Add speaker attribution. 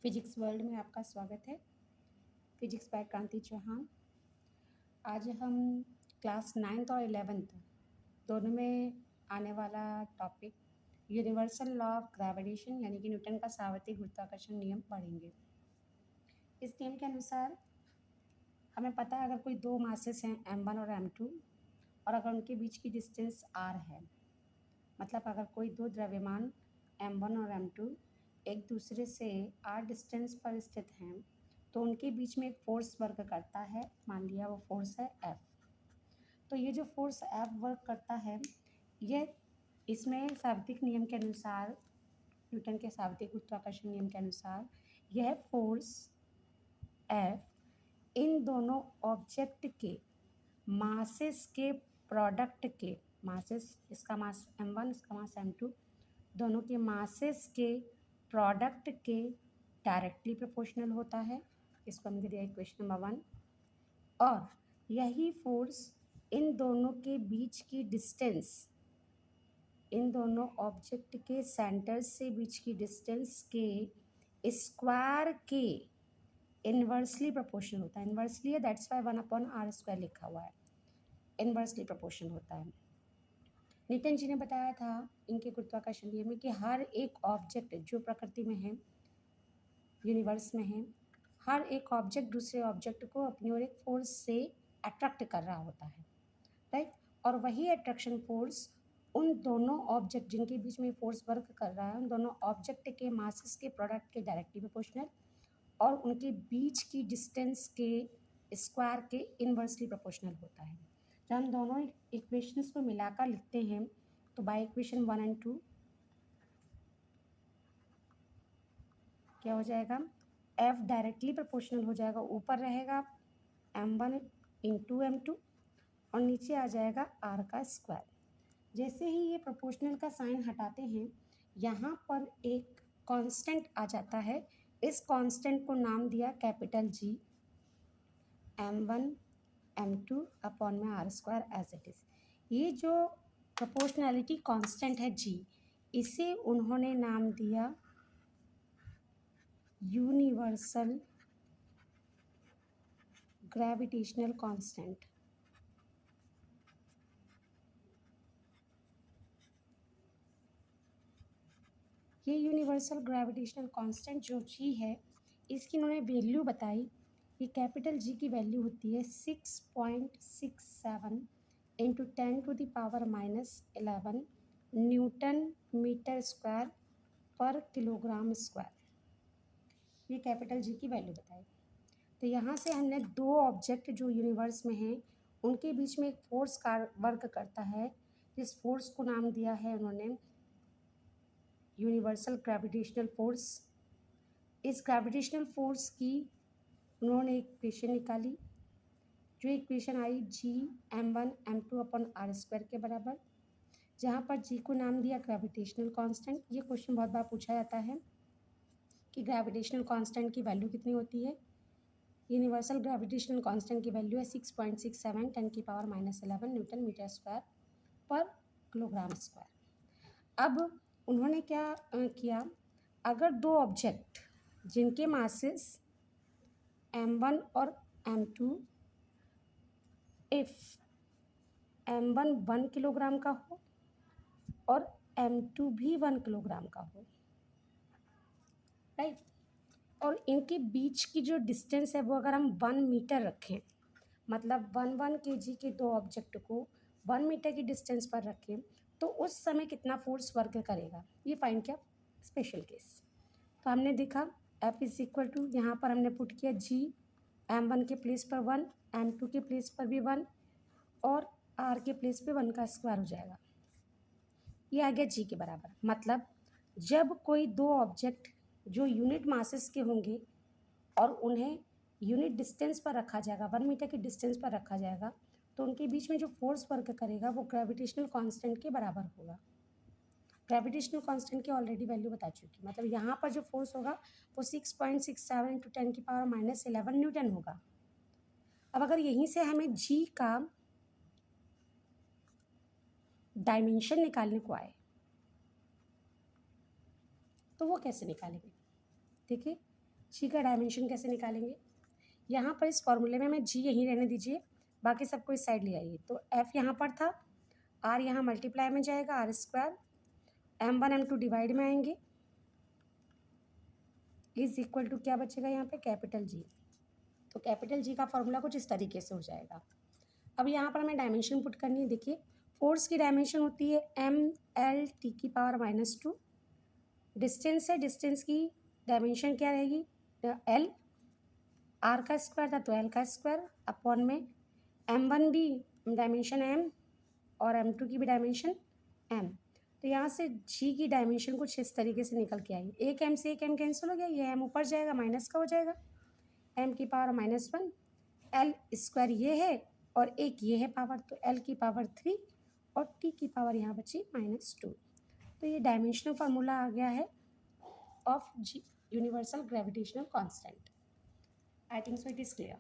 Speaker 1: Physics world में आपका स्वागत है। फिजिक्स बाय क्रांति चौहान। आज हम क्लास 9th और 11th दोनों में आने वाला topic universal law of gravitation यानी कि न्यूटन का सार्वत्रिक गुरुत्वाकर्षण नियम पढ़ेंगे। इस नियम के अनुसार हमें पता है, अगर कोई दो मासेस हैं m1 और m2 और अगर उनके बीच की डिस्टेंस r है, मतलब अगर कोई दो द्रव्यमान m1 और m2 एक दूसरे से r डिस्टेंस पर स्थित हैं तो उनके बीच में एक फोर्स वर्क करता है। मान लिया वो फोर्स है F। तो ये जो फोर्स F वर्क करता है, ये इसमें सार्वत्रिक नियम के अनुसार, न्यूटन के सार्वत्रिक गुरुत्वाकर्षण नियम के अनुसार, यह फोर्स F इन दोनों ऑब्जेक्ट के मासेस के प्रोडक्ट के मासेस, इसका मास m1 इसका मास m2, दोनों के मासेस के प्रोडक्ट के डायरेक्टली प्रोपोर्शनल होता है। इसको हमने दिया इक्वेशन नंबर 1। और यही फोर्स इन दोनों के बीच की डिस्टेंस, इन दोनों ऑब्जेक्ट के सेंटर से बीच की डिस्टेंस के स्क्वायर के इन्वर्सली प्रोपोर्शनल होता है। इन्वर्सली है, दैट्स वाई 1/r² लिखा हुआ है। इन्वर्सली प्रोपोर्शनल होता है। न्यूटन जी ने बताया था इनके गुरुत्वाकर्षण नियम में कि हर एक ऑब्जेक्ट जो प्रकृति में है, यूनिवर्स में है, हर एक ऑब्जेक्ट दूसरे ऑब्जेक्ट को अपनी ओर एक फोर्स से अट्रैक्ट कर रहा होता है, राइट। और वही अट्रैक्शन फोर्स उन दोनों ऑब्जेक्ट जिनके बीच में फोर्स वर्क कर रहा है, उन दोनों ऑब्जेक्ट के मासेस के प्रोडक्ट के डायरेक्टली प्रोपोर्शनल और उनके बीच की डिस्टेंस के स्क्वायर के इन्वर्सली प्रोपोर्शनल होता है। जब हम दोनों इक्वेशंस को मिलाकर लिखते हैं तो बाय इक्वेशन 1 और 2 क्या हो जाएगा, F डायरेक्टली प्रोपोर्शनल हो जाएगा, ऊपर रहेगा m1 इंटू m2 और नीचे आ जाएगा r का स्क्वायर। जैसे ही ये प्रोपोर्शनल का साइन हटाते हैं, यहाँ पर एक कांस्टेंट आ जाता है। इस कांस्टेंट को नाम दिया capital G, m1 m2 upon में r² एज इट इज़। ये जो प्रोपोर्शनैलिटी कांस्टेंट है G, इसे उन्होंने नाम दिया यूनिवर्सल ग्रेविटेशनल कांस्टेंट। ये यूनिवर्सल ग्रेविटेशनल कांस्टेंट जो G है, इसकी उन्होंने वैल्यू बताई। ये कैपिटल G की वैल्यू होती है 6.67 इंटू 10⁻⁻11 न्यूटन मीटर स्क्वायर पर किलोग्राम स्क्वायर। ये कैपिटल G की वैल्यू बताई। तो यहाँ से हमने दो ऑब्जेक्ट जो यूनिवर्स में हैं उनके बीच में एक फोर्स का वर्क करता है, जिस फोर्स को नाम दिया है उन्होंने यूनिवर्सल ग्रेविटेशनल फोर्स। इस ग्रेविटेशनल फोर्स की उन्होंने एक इक्वेशन निकाली, जो इक्वेशन आई G(m1 m2 अपॉन r² के बराबर, जहाँ पर G को नाम दिया ग्रेविटेशनल कांस्टेंट। ये क्वेश्चन बहुत बार पूछा जाता है कि ग्रेविटेशनल कांस्टेंट की वैल्यू कितनी होती है। यूनिवर्सल ग्रेविटेशनल कांस्टेंट की वैल्यू है 6.67 10⁻⁻11 न्यूटन मीटर स्क्वायर पर किलोग्राम स्क्वायर। अब उन्होंने क्या किया, अगर दो ऑब्जेक्ट जिनके मासेस m1 और m2, इफ m1 1 किलोग्राम का हो और m2 भी 1 किलोग्राम का हो, राइट, और इनके बीच की जो डिस्टेंस है वो अगर हम 1 मीटर रखें, मतलब 1 kg के दो ऑब्जेक्ट को 1 मीटर की डिस्टेंस पर रखें, तो उस समय कितना फोर्स वर्क करेगा, ये फाइंड किया स्पेशल केस। तो हमने देखा F इज इक्वल टू, यहाँ पर हमने पुट किया G, m1 के प्लेस पर 1, m2 के प्लेस पर भी 1 और r के प्लेस पे 1 का स्क्वायर हो जाएगा। ये आ गया G के बराबर। मतलब जब कोई दो ऑब्जेक्ट जो यूनिट मासेस के होंगे और उन्हें यूनिट डिस्टेंस पर रखा जाएगा, 1 मीटर की डिस्टेंस पर रखा जाएगा, तो उनके बीच में जो फोर्स वर्क करेगा वो ग्रेविटेशनल कांस्टेंट के बराबर होगा। ग्रेविटेशनल कांस्टेंट की ऑलरेडी वैल्यू बता चुकी, मतलब यहाँ पर जो फोर्स होगा वो 6.67 इंटू 10⁻⁻11 न्यूटन होगा। अब अगर यहीं से हमें G का डायमेंशन निकालने को आए तो वो कैसे निकालेंगे। देखिए, जी का डायमेंशन कैसे निकालेंगे? यहाँ पर इस फॉर्मूले में हमें जी यहीं रहने दीजिए, बाकी सबको इस साइड ले आइए। तो एफ यहाँ पर था, आर यहाँ मल्टीप्लाई में जाएगा, are square, M1 M2 divide में आएंगे, इज इक्वल टू क्या बचेगा यहाँ पे? Capital G. तो कैपिटल जी का फॉर्मूला कुछ इस तरीके से हो जाएगा। अब यहाँ पर हमें डायमेंशन पुट करनी है। देखिए, फोर्स की डायमेंशन होती है M_L_T⁻²। डिस्टेंस है, डिस्टेंस की डायमेंशन क्या रहेगी? L, R का स्क्वायर था तो L का स्क्वायर अपॉन में M1 भी डायमेंशन M और M2 की भी डायमेंशन M। तो यहाँ से G की डायमेंशन कुछ इस तरीके से निकल के आई। एक M से एक M कैंसिल हो गया, ये M ऊपर जाएगा, माइनस का हो जाएगा, M⁻⁻1, L स्क्वायर ये है और एक ये है पावर, तो L की पावर 3 और T की पावर यहाँ बची -2। तो ये डायमेंशनल फार्मूला आ गया है of G universal gravitational constant. I think so it is clear.